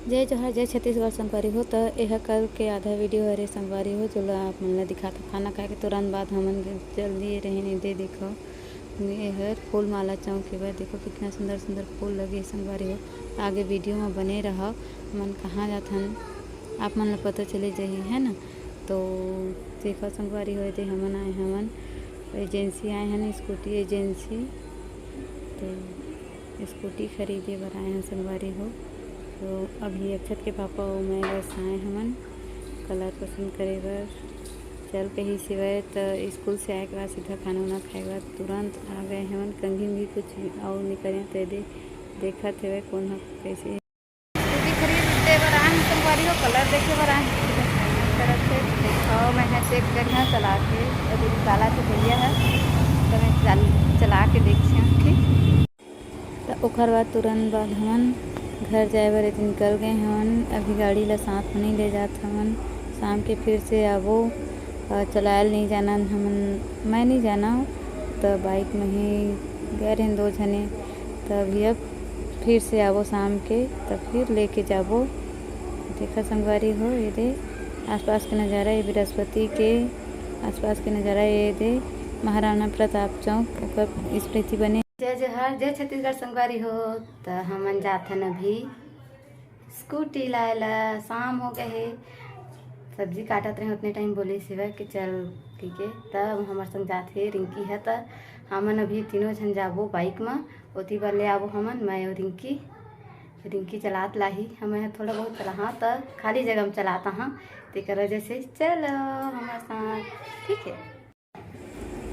जय जोहार जय छत्तीसगढ़ संगवारी हो। तो यह कल के आधा वीडियो हरे संगवारी हो जो आप मन ला दिखा था। खाना खाए के तुरंत बाद हमन जल्दी रहे नहीं दे देखो हर फूल माला चौक के बाद देखो कितना सुंदर सुंदर फूल लगे संगवारी हो। आगे वीडियो में बने रहा मन कहाँ जाथन आप मन ला पता चले जाही है ना। तो देखो संगवारी हो दे हमन आए हमन एजेंसी आए हैं स्कूटी एजेंसी। तो स्कूटी खरीदे बर आए हैं संगवारी हो। तो अभी अक्षत के पापा और मैं बस आए हमन कलर पसंद करे बर चल के ही सिवाय। तो स्कूल से आए के बाद सीधा खाना वाना खाए के बाद तुरंत आ गए हमन कंघी भी कुछ और नहीं करें तो देखा थे कौन कैसे स्कूटी खरीदे बर आए संगवारी हो। कलर देखे बर आए तरफ से देखो मैं चेक करना चला के अभी निकाला तो भैया है तो मैं चला के देखी ठीक। तो ओकर बाद तुरंत बाद हमन घर जाए बर निकल गए हमन। अभी गाड़ी ला साथ में नहीं ले जात हमन शाम के फिर से आबो चलायल नहीं जाना हमन मैं नहीं जाना तो बाइक में ही गए रहे 2 जने। तो अभी अब फिर से आबो शाम के तब फिर लेके जाबो। देखा संगवारी हो ये दे आसपास के नज़ारा ये बृहस्पति के आसपास के नज़ारा ये दे महाराणा प्रताप चौक ओकर स्मृति बने। जय जोहार जय छत्तीसगढ़ संगवारी हो। तो हमन जाथन अभी स्कूटी लाए ला शाम हो गए है सब्जी काटत रहे उतने टाइम बोले सिवा कि चल ठीक है। तब हमारे संग जाते रिंकी है तो हमन अभी तीनों जन जाबो बाइक में ओती बार ले आबो हमन मैं और रिंकी चलात लाही हमें थोड़ा बहुत चला हाँ तो खाली जगह में चलाता हाँ तेकर वजह से चलो हमारे साथ ठीक है।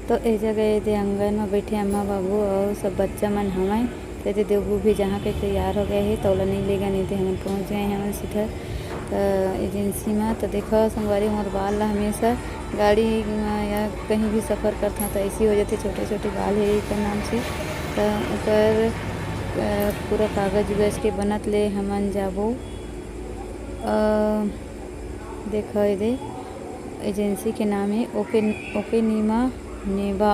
तो ए जगह दे आंगन में बैठे अम्मा बाबू और सब बच्चा मन हमें तो देवबू भी जहाँ के तैयार हो गए है तौला नहीं लेगा नहीं थे हम पहुँच गए हैं हम सीधा एजेंसी में। तो देखो संगवारी मोर बाल ला हमेशा गाड़ी में या कहीं भी सफ़र करता तो ऐसी हो जाती छोटे छोटे बाल है एक नाम से। तो ऊपर पूरा कागज उगज के बनत ले हमन जाबो देखो ये एजेंसी के नाम है ओके नीमा नेबा।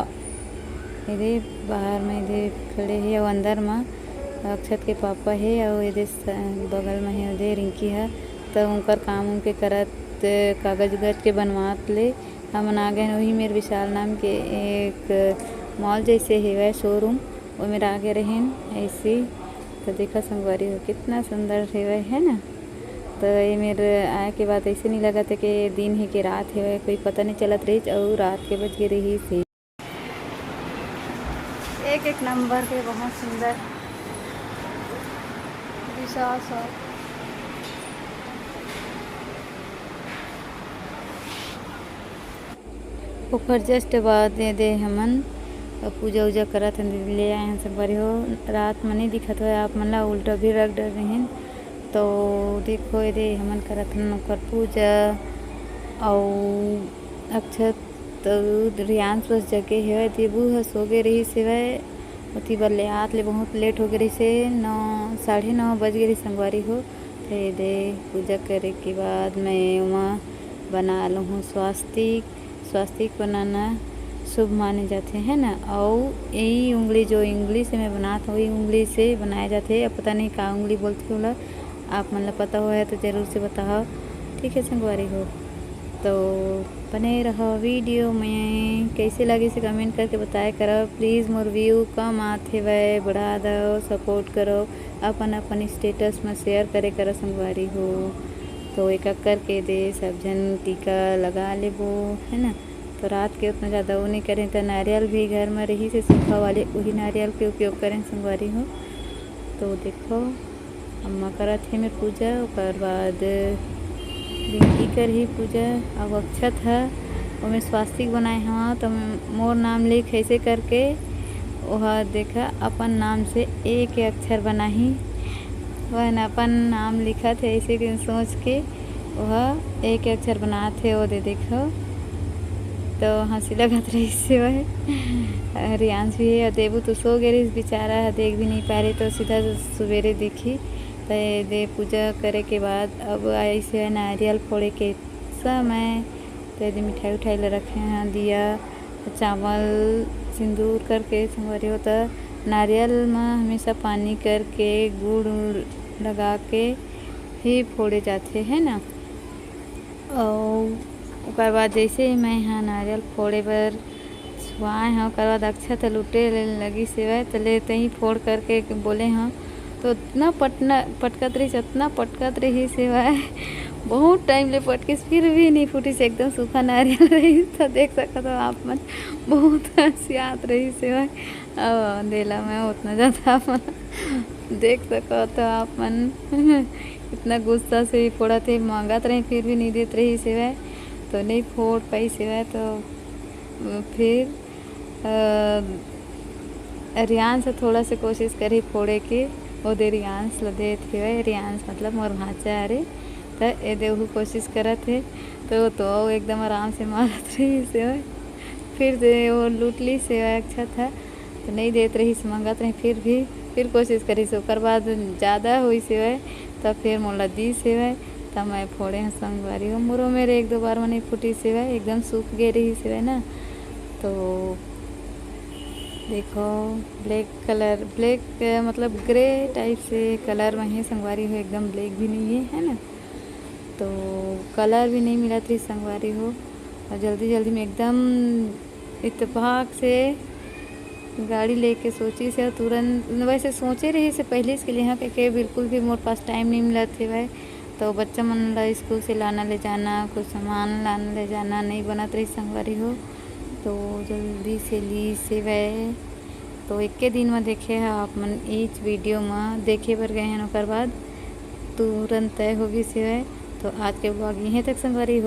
ये बाहर में ये खड़े है और अंदर में अक्षत के पापा है और ये बगल में है ये रिंकी है। तो उनकर काम उनके करत कागज उगज के बनवात ले हमन आ गए। वही मेरे विशाल नाम के एक मॉल जैसे है शोरूम वो मेरा आगे रहें ऐसे। तो देखा संगवारी हो कितना सुंदर है ना। तो ये मेरे आए के बाद ऐसे नहीं लगा था कि दिन है कि रात है कोई पता नहीं चलत रही और रात के बज गए रही थी। एक नंबर के बहुत सुंदर विशाल सा ओकर जस्ट बाद दे हमन पूजा उजा करत ले आए हैं संगवारी हो। रात में नहीं दिखत हो आप मन ला उल्टा भी रख डर रहे तो देखो ये हमन करत हन ओकर पूजा और अक्षत तो रियांश बस जगह है देबू है सो गए रही सिवाय उती बार ले आत ले बहुत लेट हो गई से 9 साढ़े 9 बज गई संगवारी हो। तो ये पूजा करे के बाद मैं वहाँ बना लूँ स्वास्तिक बनाना शुभ माने जाते हैं ना। और यही उंगली जो इंग्लिश से मैं बनाता हूँ वही उंगली से बनाए जाते हैं। पता नहीं का उंगली बोलती होला आप मन ला पता हो है तो ज़रूर से बताओ ठीक है संगवारी हो। तो बने रहो वीडियो में कैसे लगे से कमेंट करके बताया करो प्लीज़। मोर व्यू कम आते वह बढ़ा दो सपोर्ट करो अपन स्टेटस में शेयर करे करो संगवारी हो। तो एक करके दे सब जन टीका लगा लेबो है ना। तो रात के उतना ज़्यादा वो नहीं करें तो नारियल भी घर में रही से सूखा वाले वही नारियल के उपयोग करें संगवारी हो। तो देखो अम्मा करत है मेरी पूजा और बाद रिंकी कर ही पूजा अब अक्षत है और मैं स्वास्तिक बनाए हाँ तो मोर नाम लिख ऐसे करके वह देखा अपन नाम से एक अक्षर बना ही वह अपन नाम लिखा थे ऐसे सोच के वह एक अक्षर बना थे वो दे देखो। तो हंसी लगत रही से वह रियांश भी है देबू तो सो गए बेचारा देख भी नहीं पा रही तो सीधा सवेरे देखी। तो दे पूजा करे के बाद अब ऐसे नारियल फोड़े के समय तो यदि मिठाई उठाई ले रखे हैं दिया चावल सिंदूर करके संगवारी होता नारियल में हमेशा पानी करके गुड़ लगा के ही फोड़े जाते है ना। और ओकर बाद जैसे मैं यहाँ नारियल फोड़े बर छुआए हैं, ओकर बाद अक्षत लुटे लगी सेवा तो लेते ही फोड़ करके बोले हाँ, तो इतना पटकत रही, इतना पटकत रही सेवा बहुत टाइम ले पटकिस फिर भी नहीं फूटी से, एकदम सूखा नारियल रही। तो देख सकते हो आप मन, बहुत हंसी आत रही सेवा अंधेला में उतना ज़्यादा आप देख सको तो आप मन इतना गुस्सा से ही फोड़ा थे, मांगत रही फिर भी नहीं देते रही सेवा, तो नहीं फोड़ पाई सेवा। तो फिर रियांश थोड़ा से कोशिश करी फोड़े के, वो दे रियांश ल दे थे, रियांश मतलब मोर भांचा अरे, तो ये देहू कोशिश करत थे तो एकदम आराम से मारत रही सेवा। फिर दे वो लूट ली सेवा अच्छा था, तो नहीं देत रही मंगत रही फिर कोशिश करी से, ओकर बाद ज़्यादा हुई सेवा तब फिर मोला दी सेवा, तब मैं फोड़े हैं संगवारी हो। मोरो मेरे 1-2 बार में नहीं फूटी सेवा, एकदम सूख गई रही सेवा ना। तो देखो ब्लैक मतलब ग्रे टाइप से कलर में है संगवारी हो, एकदम ब्लैक भी नहीं है ना। तो कलर भी नहीं मिला थी संगवारी हो, और जल्दी में एकदम इत्तेफाक से गाड़ी लेके सोची से तुरंत, वैसे सोचे रही से पहले इसके लिए यहाँ के बिल्कुल भी मोर पास टाइम नहीं मिला थे भाई। तो बच्चा मन ला स्कूल से लाना ले जाना, कुछ सामान लाना ले जाना नहीं बनत रही संगवारी हो, तो जल्दी से ली से वह तो एक के दिन में देखे है आप मन इस वीडियो में देखे बर गए हैं, ओकर बाद तुरंत तय होगी से। तो आज के ब्लॉग यहीं तक संगवारी हो।